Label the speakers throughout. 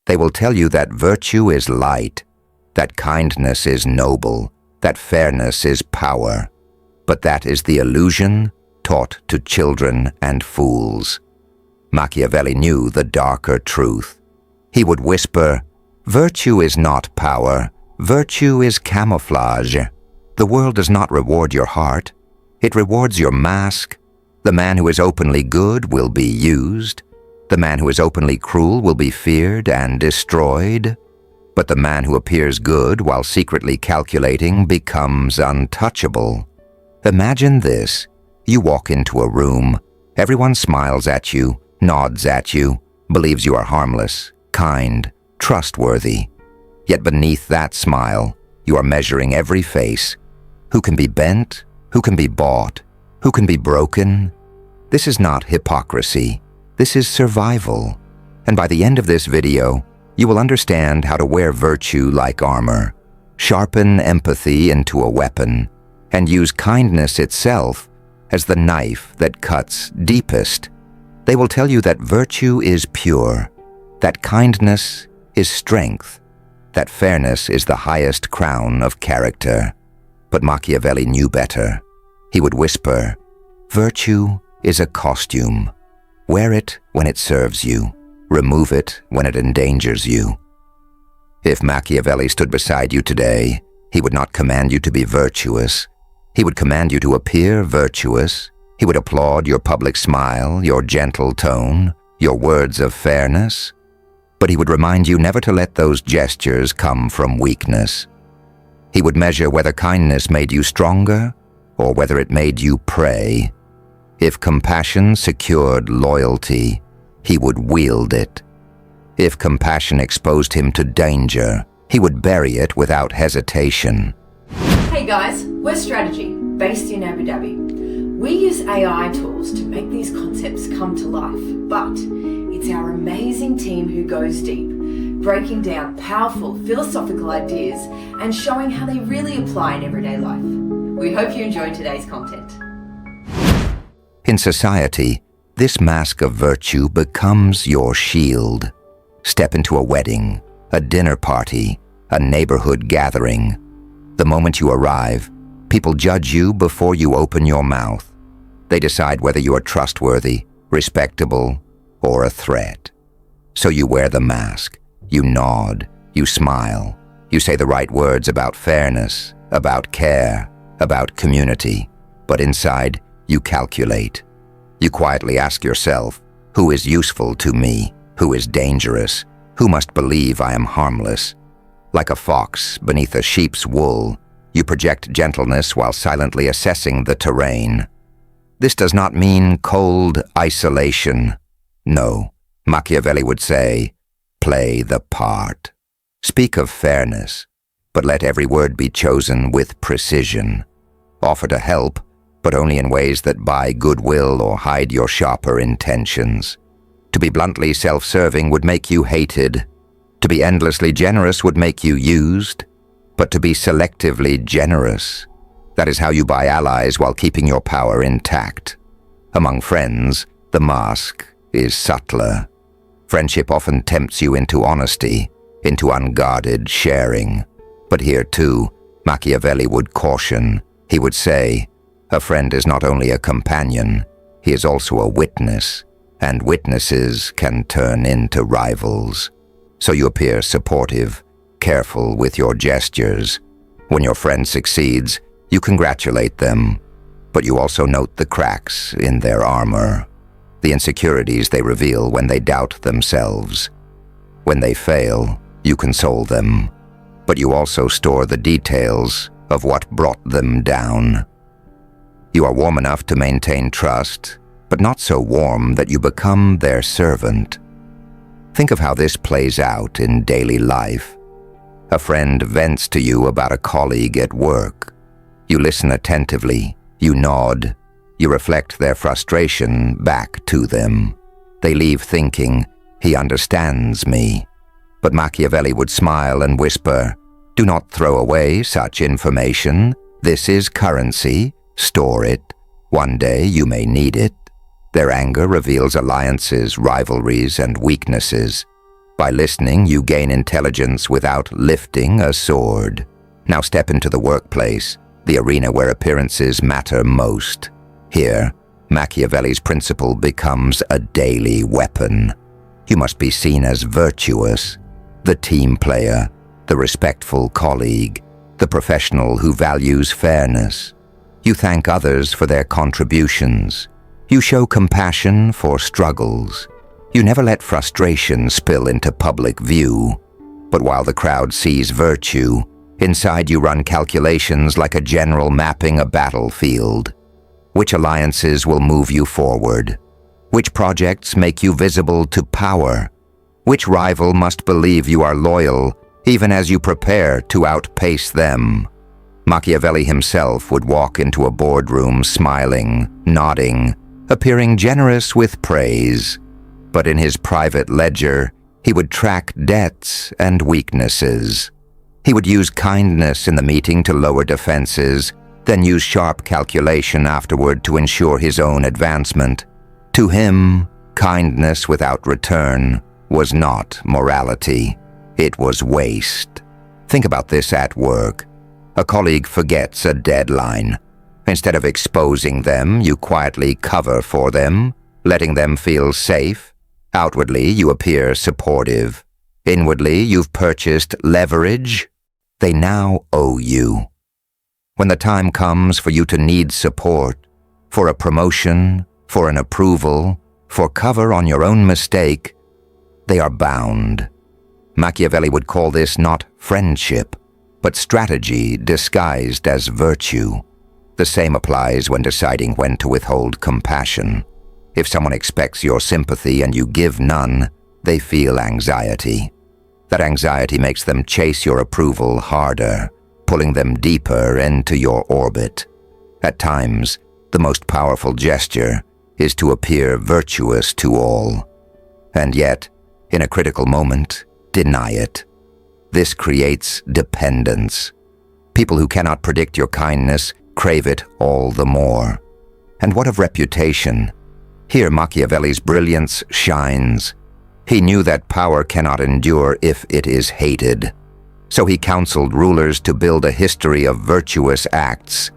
Speaker 1: They will tell you that virtue is light, that kindness is noble, that fairness is power. But that is the illusion taught to children and fools. Machiavelli knew the darker truth. He would whisper, "Virtue is not power. Virtue is camouflage. The world does not reward your heart. It rewards your mask. The man who is openly good will be used. The man who is openly cruel will be feared and destroyed. But the man who appears good while secretly calculating becomes untouchable." Imagine this. You walk into a room. Everyone smiles at you, nods at you, believes you are harmless, kind, trustworthy. Yet beneath that smile, you are measuring every face. Who can be bent? Who can be bought? Who can be broken? This is not hypocrisy. This is survival. And by the end of this video, you will understand how to wear virtue like armor, sharpen empathy into a weapon, and use kindness itself as the knife that cuts deepest. They will tell you that virtue is pure, that kindness is strength, that fairness is the highest crown of character. But Machiavelli knew better. He would whisper, "Virtue is a costume. Wear it when it serves you. Remove it when it endangers you." If Machiavelli stood beside you today, he would not command you to be virtuous. He would command you to appear virtuous. He would applaud your public smile, your gentle tone, your words of fairness. But he would remind you never to let those gestures come from weakness. He would measure whether kindness made you stronger or whether it made you prey. If compassion secured loyalty, he would wield it. If compassion exposed him to danger, he would bury it without hesitation.
Speaker 2: Hey guys, we're Strategy, based in Abu Dhabi. We use AI tools to make these concepts come to life, but it's our amazing team who goes deep, breaking down powerful philosophical ideas and showing how they really apply in everyday life. We hope you enjoyed today's content.
Speaker 1: In society, this mask of virtue becomes your shield. Step into a wedding, a dinner party, a neighborhood gathering. The moment you arrive, people judge you before you open your mouth. They decide whether you are trustworthy, respectable, or a threat. So you wear the mask, you nod, you smile, you say the right words about fairness, about care, about community, but inside you calculate. You quietly ask yourself, who is useful to me? Who is dangerous? Who must believe I am harmless? Like a fox beneath a sheep's wool, you project gentleness while silently assessing the terrain. This does not mean cold isolation. No, Machiavelli would say, play the part. Speak of fairness, but let every word be chosen with precision. Offer to help, but only in ways that buy goodwill or hide your sharper intentions. To be bluntly self-serving would make you hated. To be endlessly generous would make you used. But to be selectively generous, that is how you buy allies while keeping your power intact. Among friends, the mask is subtler. Friendship often tempts you into honesty, into unguarded sharing. But here too, Machiavelli would caution. He would say, a friend is not only a companion, he is also a witness, and witnesses can turn into rivals. So you appear supportive, careful with your gestures. When your friend succeeds, you congratulate them, but you also note the cracks in their armor, the insecurities they reveal when they doubt themselves. When they fail, you console them, but you also store the details of what brought them down. You are warm enough to maintain trust, but not so warm that you become their servant. Think of how this plays out in daily life. A friend vents to you about a colleague at work. You listen attentively, you nod, you reflect their frustration back to them. They leave thinking, he understands me. But Machiavelli would smile and whisper, do not throw away such information. This is currency. Store it. One day you may need it. Their anger reveals alliances, rivalries, and weaknesses. By listening, you gain intelligence without lifting a sword. Now step into the workplace, the arena where appearances matter most. Here, Machiavelli's principle becomes a daily weapon. You must be seen as virtuous, the team player, the respectful colleague, the professional who values fairness. You thank others for their contributions. You show compassion for struggles. You never let frustration spill into public view. But while the crowd sees virtue, inside you run calculations like a general mapping a battlefield. Which alliances will move you forward? Which projects make you visible to power? Which rival must believe you are loyal, even as you prepare to outpace them? Machiavelli himself would walk into a boardroom smiling, nodding, appearing generous with praise. But in his private ledger, he would track debts and weaknesses. He would use kindness in the meeting to lower defenses, then use sharp calculation afterward to ensure his own advancement. To him, kindness without return was not morality. It was waste. Think about this at work. A colleague forgets a deadline. Instead of exposing them, you quietly cover for them, letting them feel safe. Outwardly, you appear supportive. Inwardly, you've purchased leverage. They now owe you. When the time comes for you to need support, for a promotion, for an approval, for cover on your own mistake, they are bound. Machiavelli would call this not friendship, but strategy disguised as virtue. The same applies when deciding when to withhold compassion. If someone expects your sympathy and you give none, they feel anxiety. That anxiety makes them chase your approval harder, pulling them deeper into your orbit. At times, the most powerful gesture is to appear virtuous to all. And yet, in a critical moment, deny it. This creates dependence. People who cannot predict your kindness crave it all the more. And what of reputation? Here Machiavelli's brilliance shines. He knew that power cannot endure if it is hated. So he counseled rulers to build a history of virtuous acts,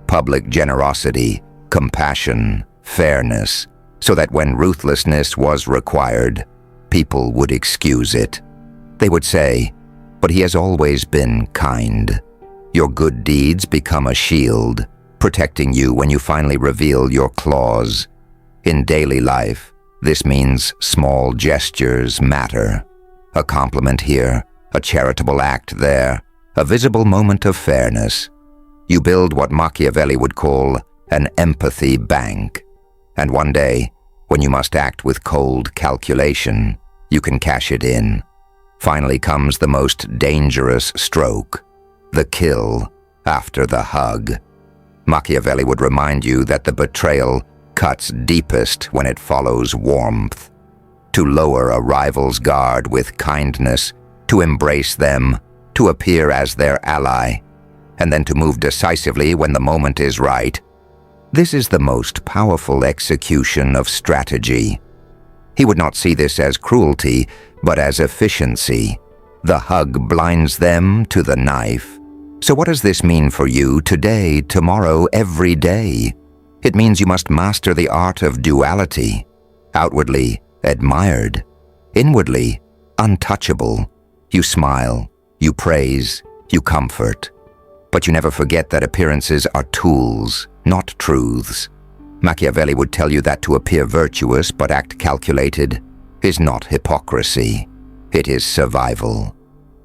Speaker 1: public generosity, compassion, fairness, so that when ruthlessness was required, people would excuse it. They would say, "But he has always been kind." Your good deeds become a shield, protecting you when you finally reveal your claws. In daily life, this means small gestures matter. A compliment here, a charitable act there, a visible moment of fairness. You build what Machiavelli would call an empathy bank. And one day, when you must act with cold calculation, you can cash it in. Finally comes the most dangerous stroke, the kill after the hug. Machiavelli would remind you that the betrayal cuts deepest when it follows warmth. To lower a rival's guard with kindness, to embrace them, to appear as their ally, and then to move decisively when the moment is right. This is the most powerful execution of strategy. He would not see this as cruelty, but as efficiency. The hug blinds them to the knife. So what does this mean for you today, tomorrow, every day? It means you must master the art of duality. Outwardly, admired. Inwardly, untouchable. You smile, you praise, you comfort. But you never forget that appearances are tools, not truths. Machiavelli would tell you that to appear virtuous but act calculated is not hypocrisy. It is survival.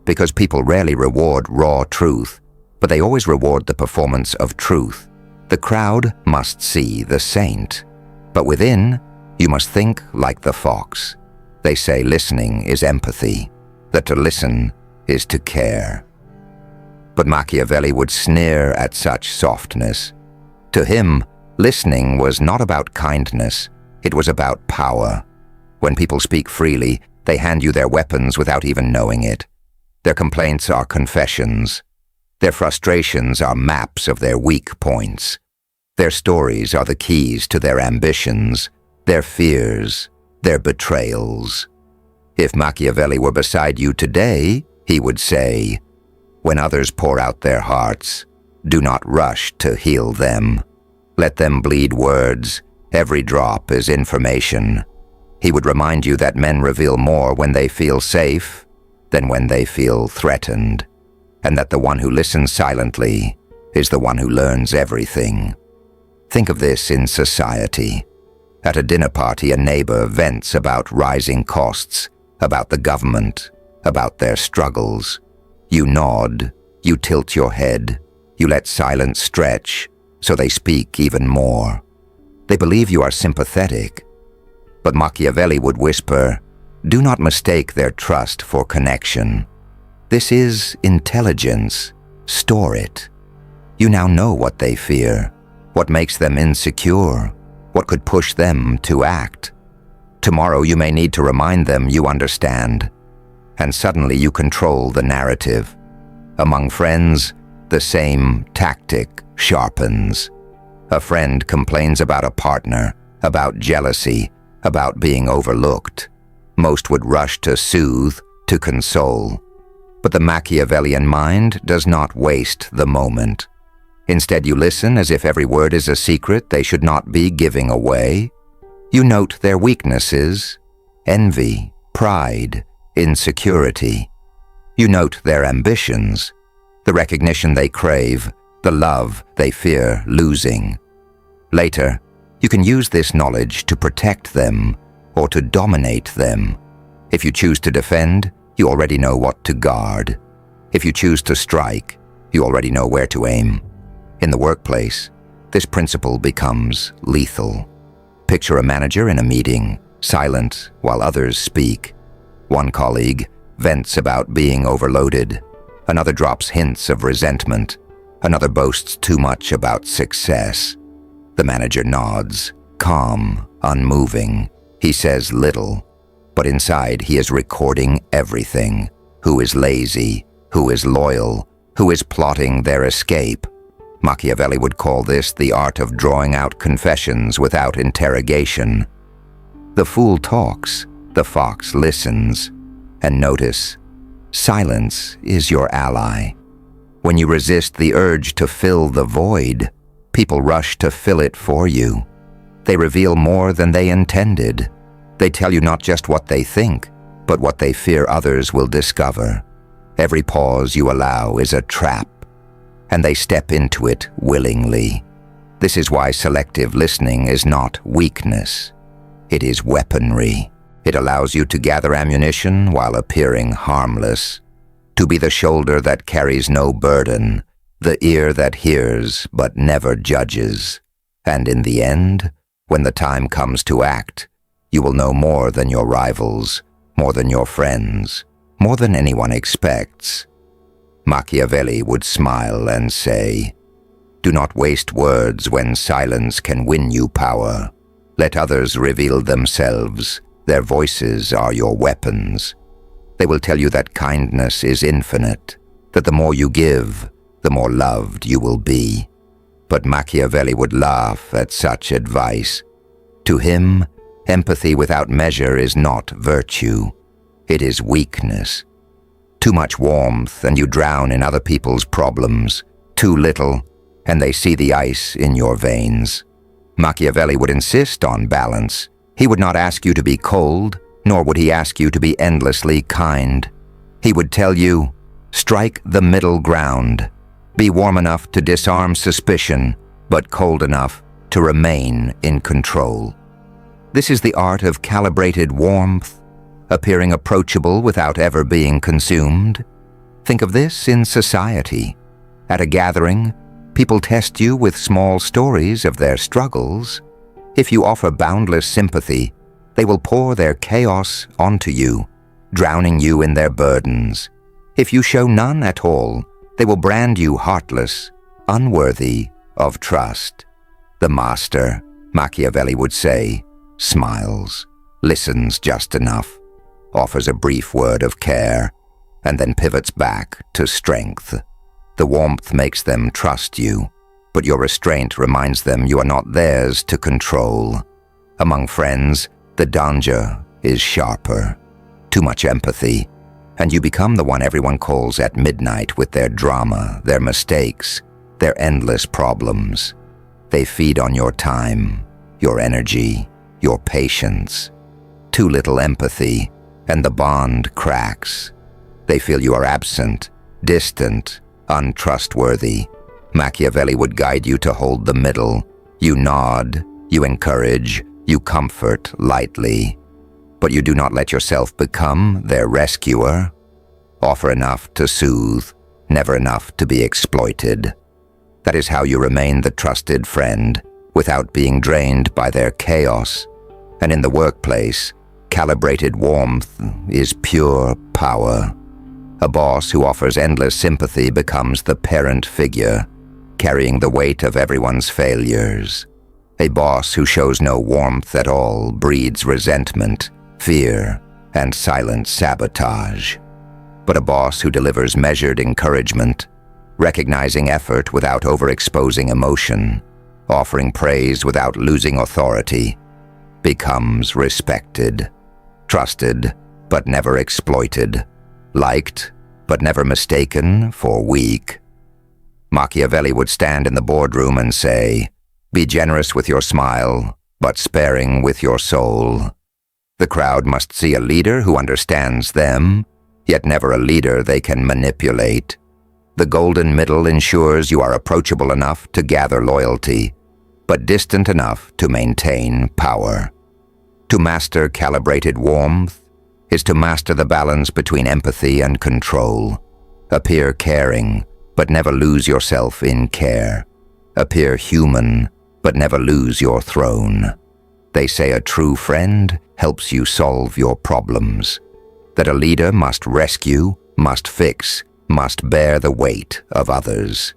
Speaker 1: Because people rarely reward raw truth, but they always reward the performance of truth. The crowd must see the saint. But within, you must think like the fox. They say listening is empathy, that to listen is to care. But Machiavelli would sneer at such softness. To him, listening was not about kindness, it was about power. When people speak freely, they hand you their weapons without even knowing it. Their complaints are confessions. Their frustrations are maps of their weak points. Their stories are the keys to their ambitions, their fears, their betrayals. If Machiavelli were beside you today, he would say, "When others pour out their hearts, do not rush to heal them. Let them bleed words. Every drop is information." He would remind you that men reveal more when they feel safe than when they feel threatened, and that the one who listens silently is the one who learns everything. Think of this in society. At a dinner party, a neighbor vents about rising costs, about the government, about their struggles. You nod, you tilt your head, you let silence stretch, so they speak even more. They believe you are sympathetic. But Machiavelli would whisper, "Do not mistake their trust for connection. This is intelligence. Store it. You now know what they fear, what makes them insecure, what could push them to act. Tomorrow you may need to remind them you understand, and suddenly you control the narrative. Among friends, the same tactic sharpens. A friend complains about a partner, about jealousy, about being overlooked. Most would rush to soothe, to console. But the Machiavellian mind does not waste the moment. Instead, you listen as if every word is a secret they should not be giving away. You note their weaknesses, envy, pride, insecurity. You note their ambitions, the recognition they crave, the love they fear losing. Later, you can use this knowledge to protect them or to dominate them. If you choose to defend, you already know what to guard. If you choose to strike, you already know where to aim. In the workplace, this principle becomes lethal. Picture a manager in a meeting, silent while others speak. One colleague vents about being overloaded. Another drops hints of resentment. Another boasts too much about success. The manager nods, calm, unmoving. He says little, but inside he is recording everything. Who is lazy? Who is loyal? Who is plotting their escape? Machiavelli would call this the art of drawing out confessions without interrogation. The fool talks, the fox listens. And notice, silence is your ally. When you resist the urge to fill the void, people rush to fill it for you. They reveal more than they intended. They tell you not just what they think, but what they fear others will discover. Every pause you allow is a trap, and they step into it willingly. This is why selective listening is not weakness. It is weaponry. It allows you to gather ammunition while appearing harmless, to be the shoulder that carries no burden, the ear that hears but never judges. And in the end, when the time comes to act, you will know more than your rivals, more than your friends, more than anyone expects. Machiavelli would smile and say, "Do not waste words when silence can win you power. Let others reveal themselves. Their voices are your weapons. They will tell you that kindness is infinite, that the more you give, the more loved you will be." But Machiavelli would laugh at such advice. To him, empathy without measure is not virtue. It is weakness. Too much warmth and you drown in other people's problems. Too little, and they see the ice in your veins. Machiavelli would insist on balance. He would not ask you to be cold, nor would he ask you to be endlessly kind. He would tell you, strike the middle ground. Be warm enough to disarm suspicion, but cold enough to remain in control. This is the art of calibrated warmth, appearing approachable without ever being consumed. Think of this in society. At a gathering, people test you with small stories of their struggles. If you offer boundless sympathy, they will pour their chaos onto you, drowning you in their burdens. If you show none at all, they will brand you heartless, unworthy of trust. The master, Machiavelli would say, smiles, listens just enough, offers a brief word of care, and then pivots back to strength. The warmth makes them trust you, but your restraint reminds them you are not theirs to control. Among friends, the danger is sharper. too much empathy, and you become the one everyone calls at midnight with their drama, their mistakes, their endless problems. They feed on your time, your energy, your patience. Too little empathy, and the bond cracks. They feel you are absent, distant, untrustworthy. Machiavelli would guide you to hold the middle. You nod, you encourage, you comfort lightly. But you do not let yourself become their rescuer. Offer enough to soothe, never enough to be exploited. That is how you remain the trusted friend without being drained by their chaos. And in the workplace, calibrated warmth is pure power. A boss who offers endless sympathy becomes the parent figure, carrying the weight of everyone's failures. A boss who shows no warmth at all breeds resentment, fear, and silent sabotage. But a boss who delivers measured encouragement, recognizing effort without overexposing emotion, offering praise without losing authority, becomes respected, trusted but never exploited, liked but never mistaken for weak. Machiavelli would stand in the boardroom and say, "Be generous with your smile, but sparing with your soul." The crowd must see a leader who understands them, yet never a leader they can manipulate. The golden middle ensures you are approachable enough to gather loyalty, but distant enough to maintain power. To master calibrated warmth is to master the balance between empathy and control. Appear caring, but never lose yourself in care. Appear human, but never lose your throne. They say a true friend helps you solve your problems. That a leader must rescue, must fix, must bear the weight of others.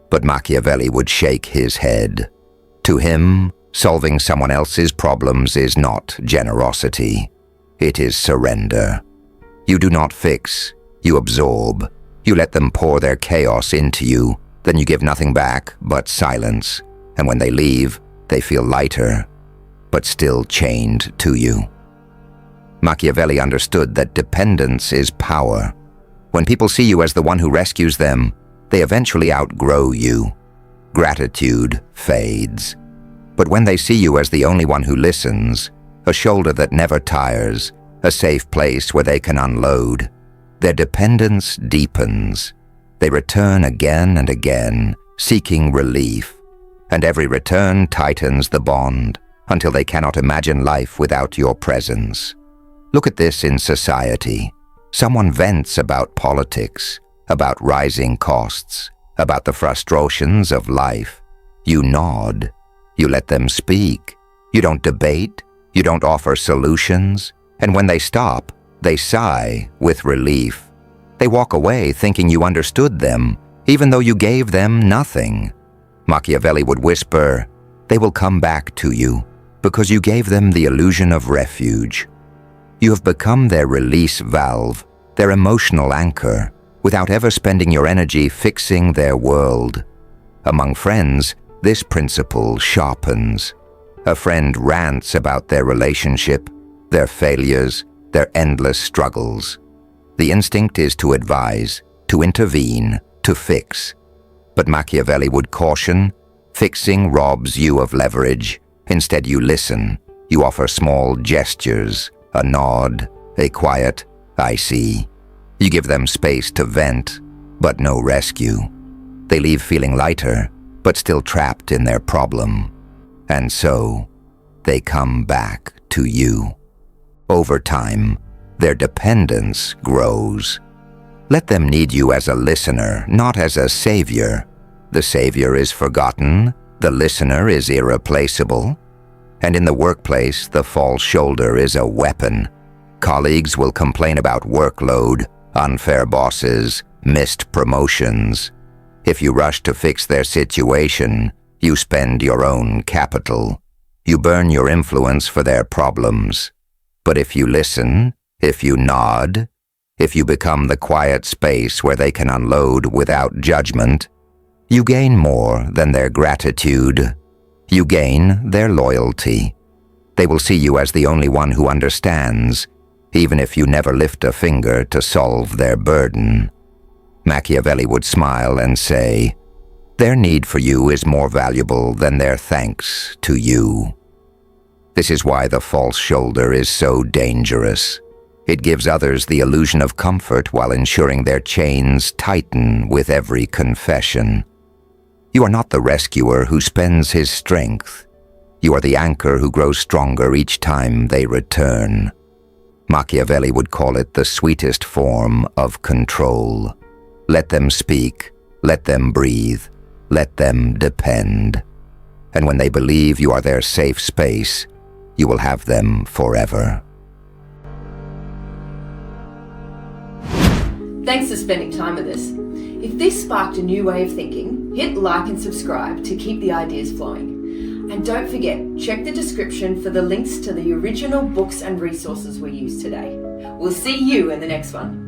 Speaker 1: But Machiavelli would shake his head. To him, solving someone else's problems is not generosity. It is surrender. You do not fix, you absorb. You let them pour their chaos into you, then you give nothing back but silence. And when they leave, they feel lighter, but still chained to you. Machiavelli understood that dependence is power. When people see you as the one who rescues them, they eventually outgrow you. Gratitude fades. But when they see you as the only one who listens, a shoulder that never tires, a safe place where they can unload, their dependence deepens. They return again and again, seeking relief, and every return tightens the bond until they cannot imagine life without your presence. Look at this in society. Someone vents about politics, about rising costs, about the frustrations of life. You nod. You let them speak. You don't debate. You don't offer solutions. And when they stop, they sigh with relief. They walk away thinking you understood them, even though you gave them nothing. Machiavelli would whisper, "They will come back to you, because you gave them the illusion of refuge." You have become their release valve, their emotional anchor, without ever spending your energy fixing their world. Among friends, this principle sharpens. A friend rants about their relationship, their failures, their endless struggles. The instinct is to advise, to intervene, to fix. But Machiavelli would caution, fixing robs you of leverage. Instead you listen. You offer small gestures, a nod, a quiet, "I see." You give them space to vent, but no rescue. They leave feeling lighter, but still trapped in their problem. And so, they come back to you. Over time, their dependence grows. Let them need you as a listener, not as a savior. The savior is forgotten, the listener is irreplaceable. And in the workplace, the false shoulder is a weapon. Colleagues will complain about workload, unfair bosses, missed promotions. If you rush to fix their situation, you spend your own capital. You burn your influence for their problems. But if you listen, if you nod, if you become the quiet space where they can unload without judgment, you gain more than their gratitude. You gain their loyalty. They will see you as the only one who understands, even if you never lift a finger to solve their burden. Machiavelli would smile and say, "Their need for you is more valuable than their thanks to you." This is why the false shoulder is so dangerous. It gives others the illusion of comfort while ensuring their chains tighten with every confession. You are not the rescuer who spends his strength. You are the anchor who grows stronger each time they return. Machiavelli would call it the sweetest form of control. Let them speak, let them breathe, let them depend. And when they believe you are their safe space, you will have them forever.
Speaker 2: Thanks for spending time with us. If this sparked a new way of thinking, hit like and subscribe to keep the ideas flowing. And don't forget, check the description for the links to the original books and resources we used today. We'll see you in the next one.